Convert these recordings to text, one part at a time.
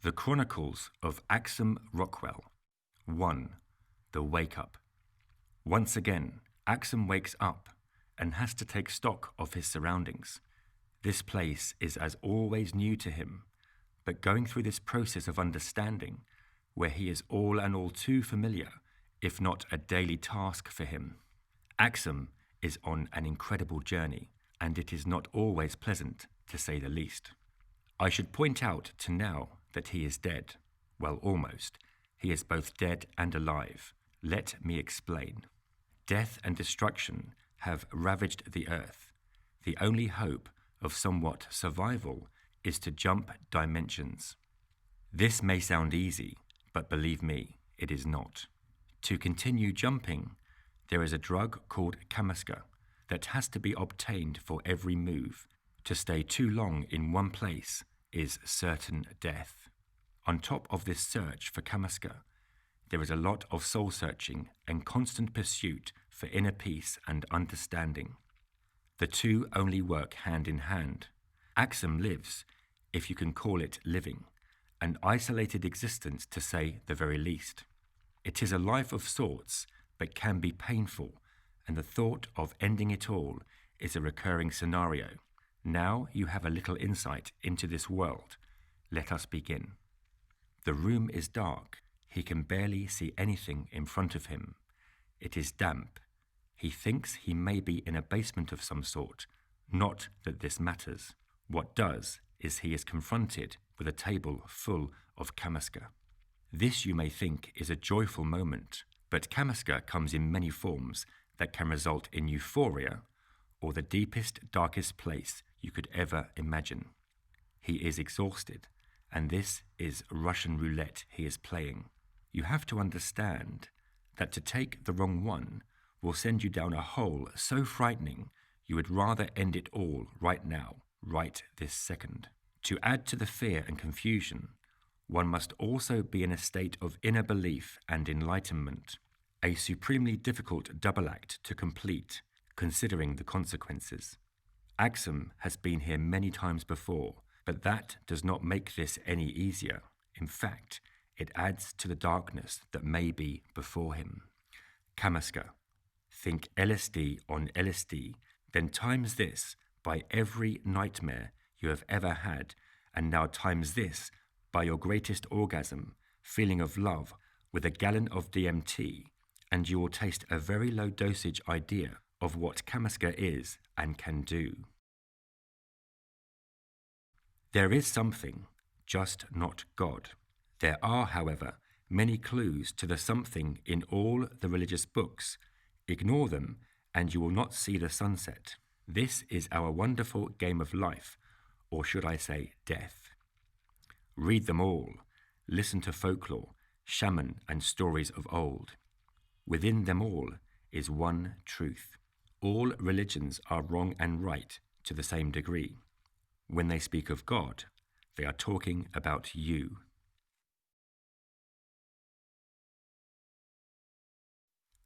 The Chronicles of Axum Rockwell. 1. The Wake Up. Once again, Axum wakes up and has to take stock of his surroundings. This place is as always new to him, but going through this process of understanding, where he is all and all too familiar, if not a daily task for him. Axum is on an incredible journey, and it is not always pleasant, to say the least. I should point out to now that he is dead. Well, almost. He is both dead and alive. Let me explain. Death and destruction have ravaged the earth. The only hope of somewhat survival is to jump dimensions. This may sound easy, but believe me, it is not. To continue jumping, there is a drug called Kamaskar that has to be obtained for every move. To stay too long in one place is certain death. On top of this search for Kamaskar, there is a lot of soul-searching and constant pursuit for inner peace and understanding. The two only work hand in hand. Axum lives, if you can call it living, an isolated existence to say the very least. It is a life of sorts, but can be painful, and the thought of ending it all is a recurring scenario. Now you have a little insight into this world. Let us begin. The room is dark. He can barely see anything in front of him. It is damp. He thinks he may be in a basement of some sort. Not that this matters. What does is he is confronted with a table full of Kamaskar. This you may think is a joyful moment, but Kamaskar comes in many forms that can result in euphoria or the deepest, darkest place you could ever imagine. He is exhausted, and this is Russian roulette he is playing. You have to understand that to take the wrong one will send you down a hole so frightening you would rather end it all right now, right this second. To add to the fear and confusion, one must also be in a state of inner belief and enlightenment, a supremely difficult double act to complete, considering the consequences. Axum has been here many times before, but that does not make this any easier. In fact, it adds to the darkness that may be before him. Kamaskar. Think LSD on LSD, then times this by every nightmare you have ever had, and now times this by your greatest orgasm, feeling of love, with a gallon of DMT, and you will taste a very low dosage idea of what Kamaskar is and can do. There is something, just not God. There are, however, many clues to the something in all the religious books. Ignore them, and you will not see the sunset. This is our wonderful game of life, or should I say death. Read them all. Listen to folklore, shaman, and stories of old. Within them all is one truth. All religions are wrong and right to the same degree. When they speak of God, they are talking about you.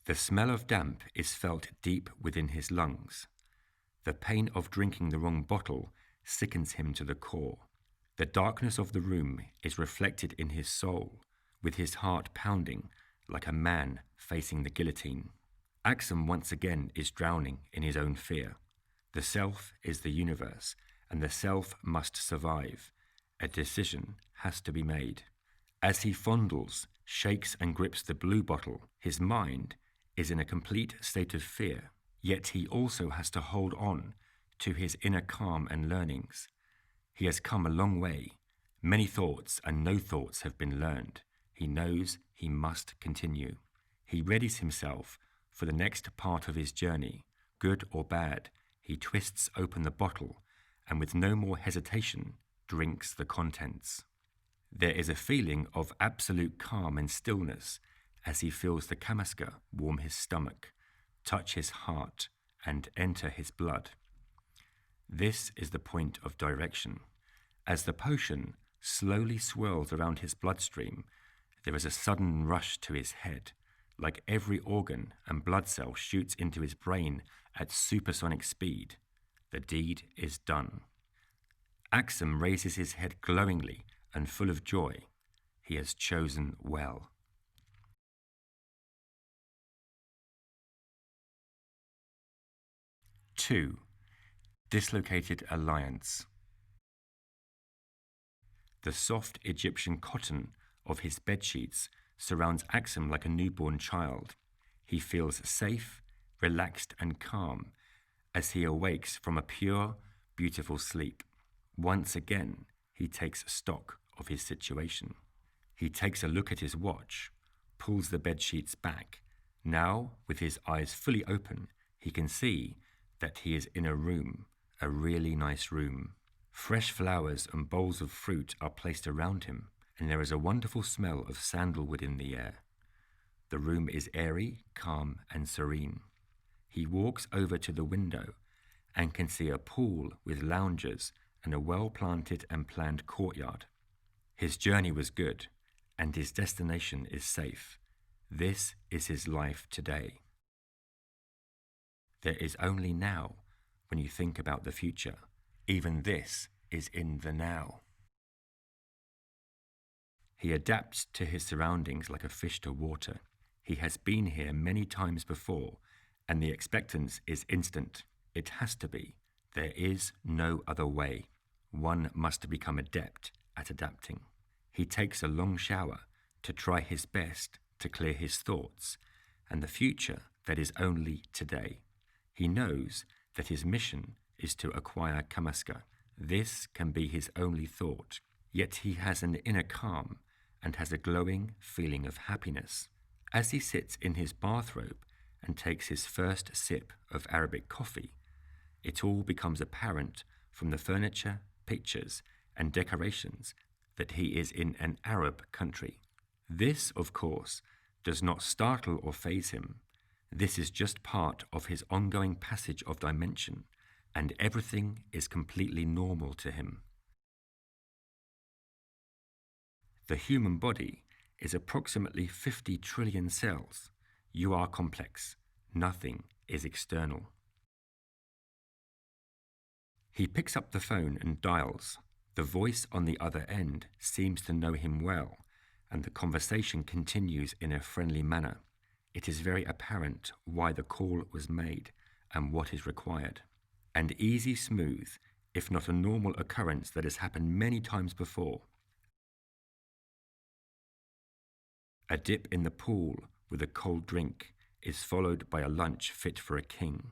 The smell of damp is felt deep within his lungs. The pain of drinking the wrong bottle sickens him to the core. The darkness of the room is reflected in his soul, with his heart pounding like a man facing the guillotine. Axum once again is drowning in his own fear. The self is the universe, and the self must survive. A decision has to be made. As he fondles, shakes and grips the blue bottle, his mind is in a complete state of fear, yet he also has to hold on to his inner calm and learnings. He has come a long way. Many thoughts and no thoughts have been learned. He knows he must continue. He readies himself for the next part of his journey. Good or bad, he twists open the bottle and with no more hesitation drinks the contents. There is a feeling of absolute calm and stillness as he feels the Kamaskar warm his stomach, touch his heart, and enter his blood. This is the point of direction. As the potion slowly swirls around his bloodstream, there is a sudden rush to his head, like every organ and blood cell shoots into his brain at supersonic speed. The deed is done. Axum raises his head glowingly and full of joy. He has chosen well. Two, dislocated alliance. The soft Egyptian cotton of his bedsheets surrounds Axum like a newborn child. He feels safe, relaxed, and calm as he awakes from a pure, beautiful sleep. Once again, he takes stock of his situation. He takes a look at his watch, pulls the bedsheets back. Now, with his eyes fully open, he can see that he is in a room, a really nice room. Fresh flowers and bowls of fruit are placed around him, and there is a wonderful smell of sandalwood in the air. The room is airy, calm, and serene. He walks over to the window and can see a pool with loungers and a well-planted and planned courtyard. His journey was good, and his destination is safe. This is his life today. There is only now when you think about the future. Even this is in the now. He adapts to his surroundings like a fish to water. He has been here many times before, and the expectance is instant. It has to be. There is no other way. One must become adept at adapting. He takes a long shower to try his best to clear his thoughts and the future that is only today. He knows that his mission is to acquire Kamaskar. This can be his only thought, yet he has an inner calm and has a glowing feeling of happiness. As he sits in his bathrobe and takes his first sip of Arabic coffee, it all becomes apparent from the furniture, pictures, and decorations that he is in an Arab country. This, of course, does not startle or faze him. This is just part of his ongoing passage of dimension, and everything is completely normal to him. The human body is approximately 50 trillion cells. You are complex. Nothing is external. He picks up the phone and dials. The voice on the other end seems to know him well, and the conversation continues in a friendly manner. It is very apparent why the call was made and what is required. And easy, smooth, if not a normal occurrence that has happened many times before. A dip in the pool with a cold drink is followed by a lunch fit for a king.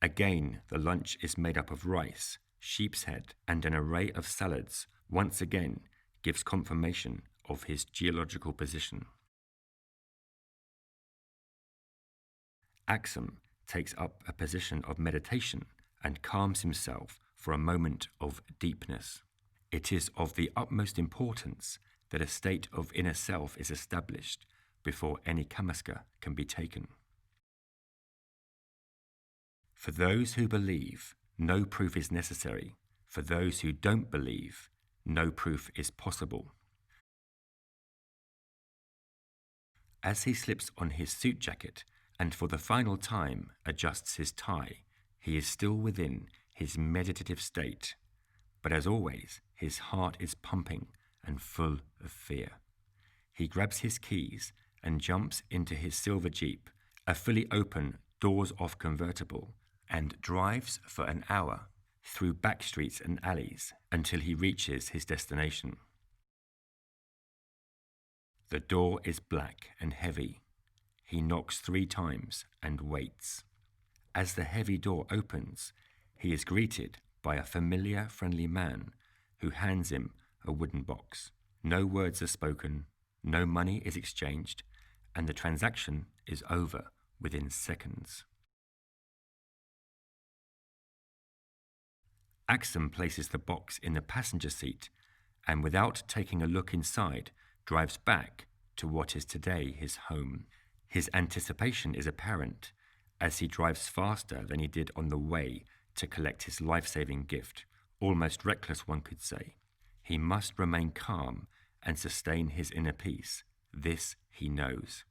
Again, the lunch is made up of rice, sheep's head, and an array of salads. Once again, gives confirmation of his geological position. Axum takes up a position of meditation and calms himself for a moment of deepness. It is of the utmost importance that a state of inner self is established before any Kamaskar can be taken. For those who believe, no proof is necessary. For those who don't believe, no proof is possible. As he slips on his suit jacket and for the final time adjusts his tie, he is still within his meditative state. But as always, his heart is pumping and full of fear. He grabs his keys and jumps into his silver Jeep, a fully open, doors-off convertible, and drives for an hour through back streets and alleys until he reaches his destination. The door is black and heavy. He knocks 3 times and waits. As the heavy door opens, he is greeted by a familiar, friendly man who hands him a wooden box. No words are spoken, no money is exchanged, and the transaction is over within seconds. Axum places the box in the passenger seat and, without taking a look inside, drives back to what is today his home. His anticipation is apparent as he drives faster than he did on the way to collect his life-saving gift, almost reckless, one could say. He must remain calm and sustain his inner peace. This he knows.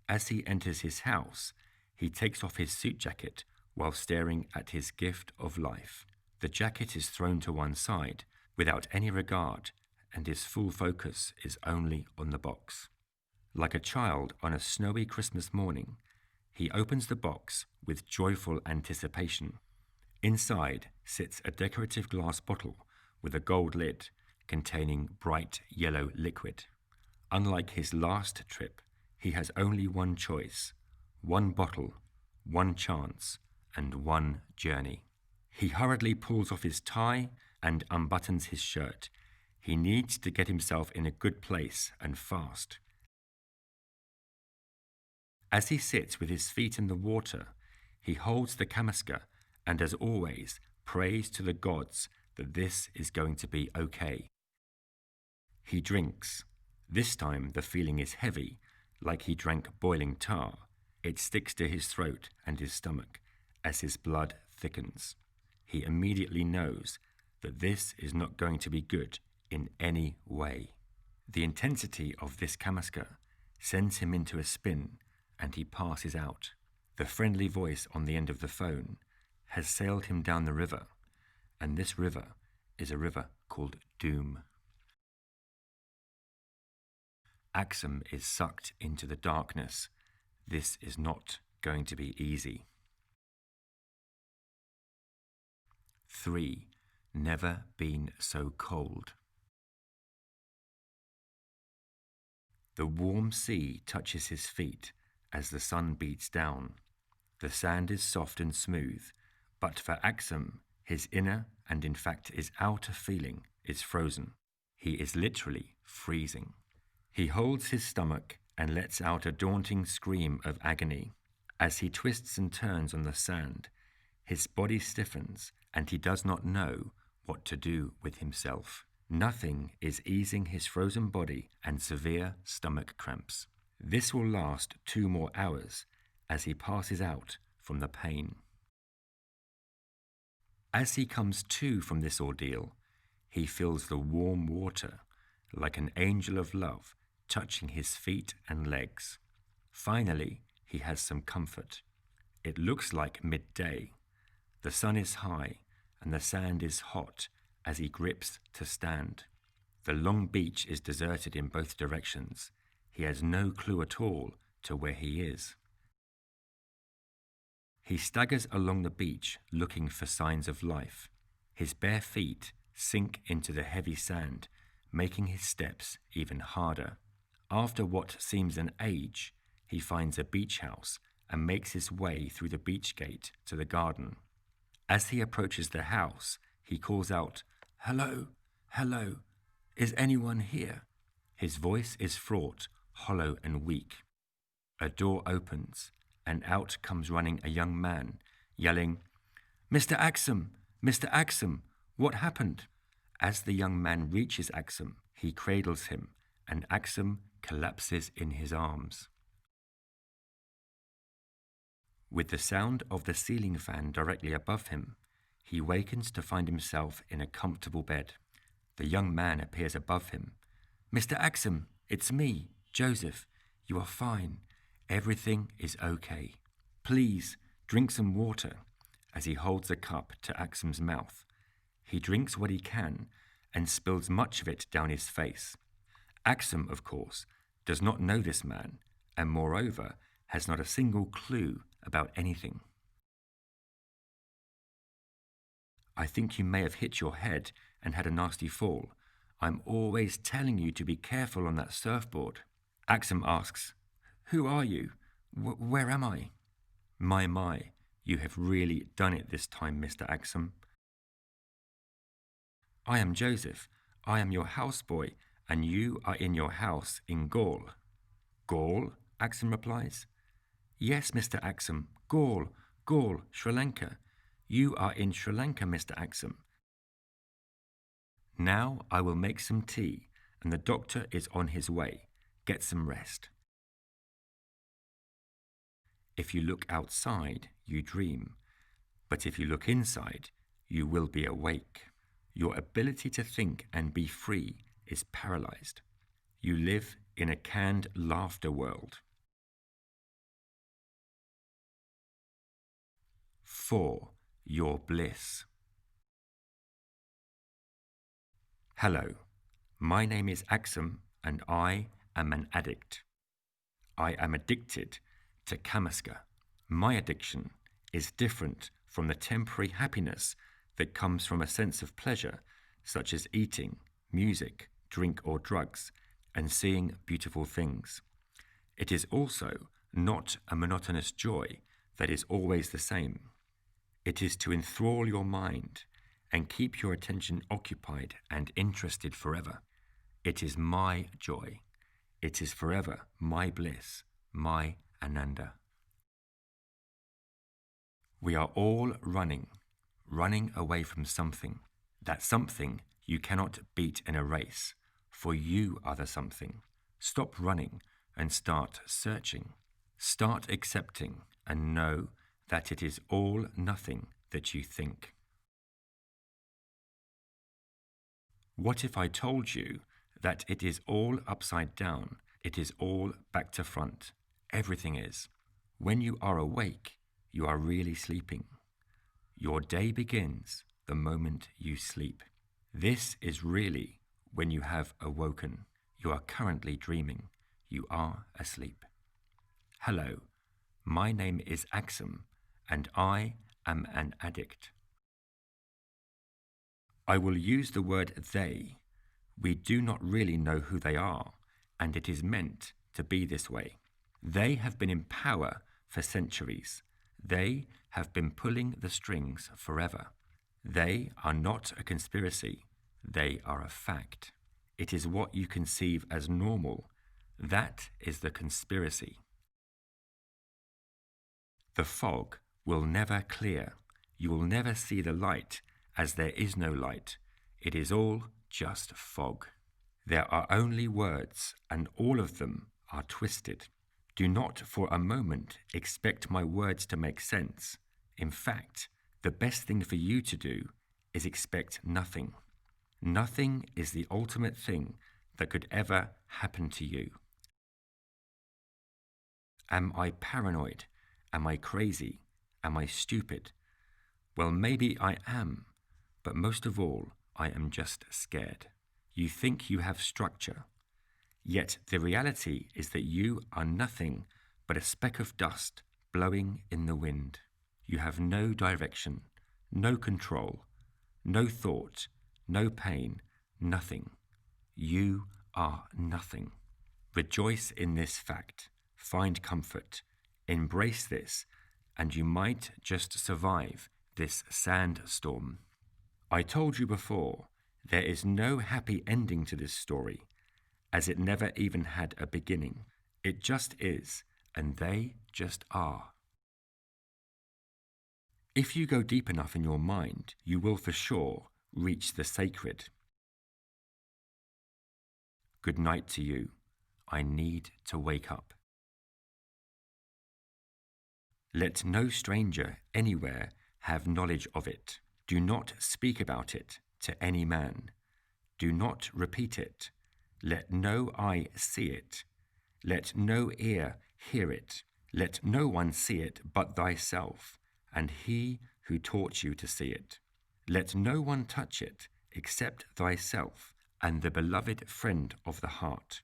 As he enters his house, he takes off his suit jacket while staring at his gift of life. The jacket is thrown to one side without any regard and his full focus is only on the box. Like a child on a snowy Christmas morning, he opens the box with joyful anticipation. Inside sits a decorative glass bottle with a gold lid containing bright yellow liquid. Unlike his last trip, he has only one choice, one bottle, one chance, and one journey. He hurriedly pulls off his tie and unbuttons his shirt. He needs to get himself in a good place and fast. As he sits with his feet in the water, he holds the Kamaskar and, as always, prays to the gods that this is going to be okay. He drinks. This time the feeling is heavy, like he drank boiling tar. It sticks to his throat and his stomach as his blood thickens. He immediately knows that this is not going to be good in any way. The intensity of this Kamaskar sends him into a spin and he passes out. The friendly voice on the end of the phone has sailed him down the river, and this river is a river called Doom. Axum is sucked into the darkness. This is not going to be easy. 3. Never been so cold. The warm sea touches his feet as the sun beats down. The sand is soft and smooth, but for Axum, his inner and in fact his outer feeling is frozen. He is literally freezing. He holds his stomach and lets out a daunting scream of agony. As he twists and turns on the sand, his body stiffens and he does not know what to do with himself. Nothing is easing his frozen body and severe stomach cramps. This will last 2 more hours as he passes out from the pain. As he comes to from this ordeal, he feels the warm water like an angel of love touching his feet and legs. Finally, he has some comfort. It looks like midday. The sun is high and the sand is hot as he grips to stand. The long beach is deserted in both directions. He has no clue at all to where he is. He staggers along the beach looking for signs of life. His bare feet sink into the heavy sand, making his steps even harder. After what seems an age, he finds a beach house and makes his way through the beach gate to the garden. As he approaches the house, he calls out, "Hello, hello, is anyone here?" His voice is fraught, hollow and weak. A door opens, and out comes running a young man, yelling, "Mr. Axum! Mr. Axum! What happened?" As the young man reaches Axum, he cradles him, and Axum collapses in his arms. With the sound of the ceiling fan directly above him, he wakens to find himself in a comfortable bed. The young man appears above him. "Mr. Axum, it's me, Joseph. You are fine. Everything is okay. Please, drink some water," as he holds a cup to Axum's mouth. He drinks what he can and spills much of it down his face. Axum, of course, does not know this man, and moreover, has not a single clue about anything. "I think you may have hit your head and had a nasty fall. I'm always telling you to be careful on that surfboard." Axum asks, "Who are you? Where am I?" My, you have really done it this time, Mr. Axum." "I am Joseph. I am your houseboy, and you are in your house in Gaul." "Gaul?" Axum replies. "Yes, Mr. Axum, Gaul, Sri Lanka. You are in Sri Lanka, Mr. Axum. Now I will make some tea, and the doctor is on his way. Get some rest." If you look outside, you dream. But if you look inside, you will be awake. Your ability to think and be free is paralyzed. You live in a canned laughter world. 4. Your bliss. Hello. My name is Axum, and I am an addict. I am addicted to Kamaskar. My addiction is different from the temporary happiness that comes from a sense of pleasure, such as eating, music, drink or drugs, and seeing beautiful things. It is also not a monotonous joy that is always the same. It is to enthrall your mind and keep your attention occupied and interested forever. It is my joy. It is forever my bliss, my Ananda. We are all running away from something. That something you cannot beat in a race, for you are the something. Stop running and start searching. Start accepting and know that it is all nothing that you think. What if I told you that it is all upside down, it is all back to front? Everything is. When you are awake, you are really sleeping. Your day begins the moment you sleep. This is really when you have awoken. You are currently dreaming. You are asleep. Hello, my name is Axum, and I am an addict. I will use the word they. We do not really know who they are, and it is meant to be this way. They have been in power for centuries. They have been pulling the strings forever. They are not a conspiracy. They are a fact. It is what you conceive as normal. That is the conspiracy. The fog will never clear. You will never see the light, as there is no light. It is all just fog. There are only words, and all of them are twisted. Do not for a moment expect my words to make sense. In fact, the best thing for you to do is expect nothing. Nothing is the ultimate thing that could ever happen to you. Am I paranoid? Am I crazy? Am I stupid? Well, maybe I am, but most of all, I am just scared. You think you have structure, yet the reality is that you are nothing but a speck of dust blowing in the wind. You have no direction, no control, no thought, no pain, nothing. You are nothing. Rejoice in this fact. Find comfort. Embrace this, and you might just survive this sandstorm. I told you before, there is no happy ending to this story, as it never even had a beginning. It just is, and they just are. If you go deep enough in your mind, you will for sure reach the sacred. Good night to you. I need to wake up. Let no stranger anywhere have knowledge of it. Do not speak about it to any man. Do not repeat it. Let no eye see it. Let no ear hear it. Let no one see it but thyself, and he who taught you to see it. Let no one touch it except thyself and the beloved friend of the heart.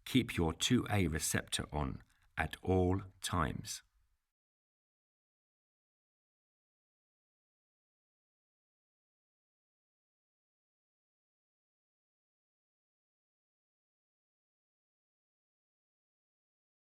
Keep your 2A receptor on at all times.